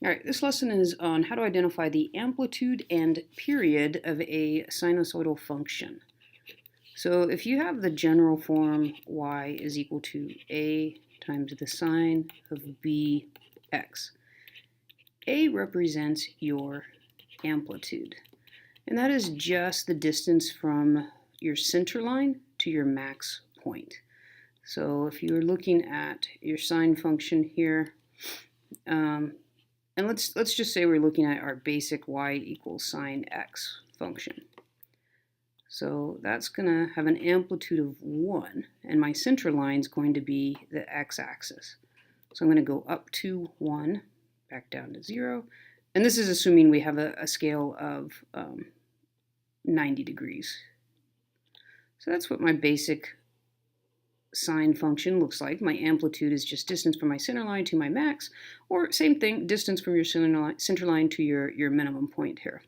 All right, this lesson is on how to identify the amplitude and period of a sinusoidal function. So if you have the general form y is equal to a times the sine of bx, a represents your amplitude. And that is just the distance from your center line to your max point. So if you're looking at your sine function here, and let's just say we're looking at our basic y equals sine x function. So that's going to have an amplitude of 1, and my center line is going to be the x-axis. So I'm going to go up to 1, back down to 0, and this is assuming we have a scale of 90 degrees. So that's what my basic sine function looks like. My amplitude is just distance from my center line to my max, or same thing, distance from your center line to your minimum point here.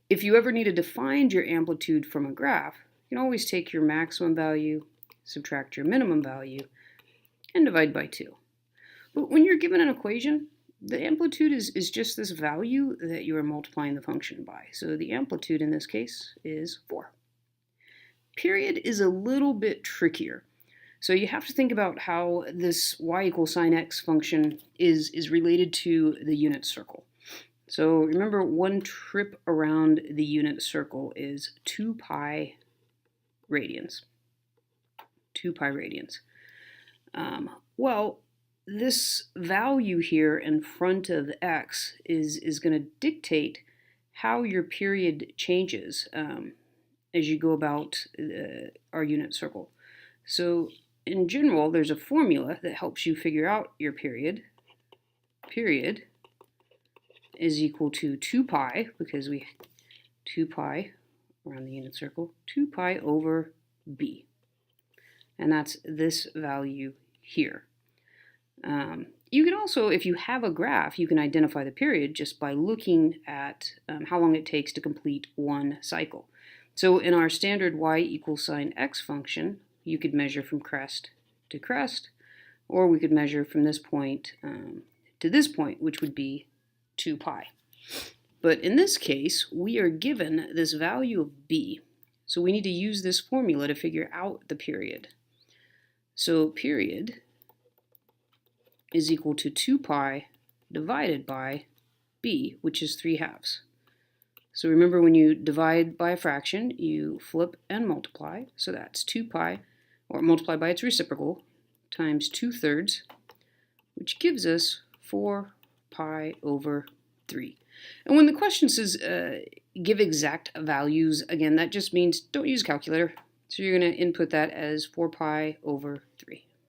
If you ever needed to find your amplitude from a graph, you can always take your maximum value, subtract your minimum value, and divide by 2. But when you're given an equation, the amplitude is just this value that you are multiplying the function by. So the amplitude in this case is 4. Period is a little bit trickier. So you have to think about how this y equals sine x function is related to the unit circle. So remember, one trip around the unit circle is 2 pi radians. 2 pi radians. Well, this value here in front of x is going to dictate how your period changes as you go about our unit circle. So in general, there's a formula that helps you figure out your period. Period is equal to 2 pi, because we 2 pi around the unit circle, 2 pi over b. And that's this value here. You can also, if you have a graph, you can identify the period just by looking at how long it takes to complete one cycle. So in our standard y equals sine x function, you could measure from crest to crest, or we could measure from this point to this point, which would be 2 pi. But in this case, we are given this value of b, so we need to use this formula to figure out the period. So period is equal to 2 pi divided by b, which is 3/2. So remember, when you divide by a fraction, you flip and multiply. So that's 2 pi, or multiply by its reciprocal, times 2/3, which gives us 4 pi over 3. And when the question says give exact values, again, that just means don't use a calculator. So you're going to input that as 4 pi over 3.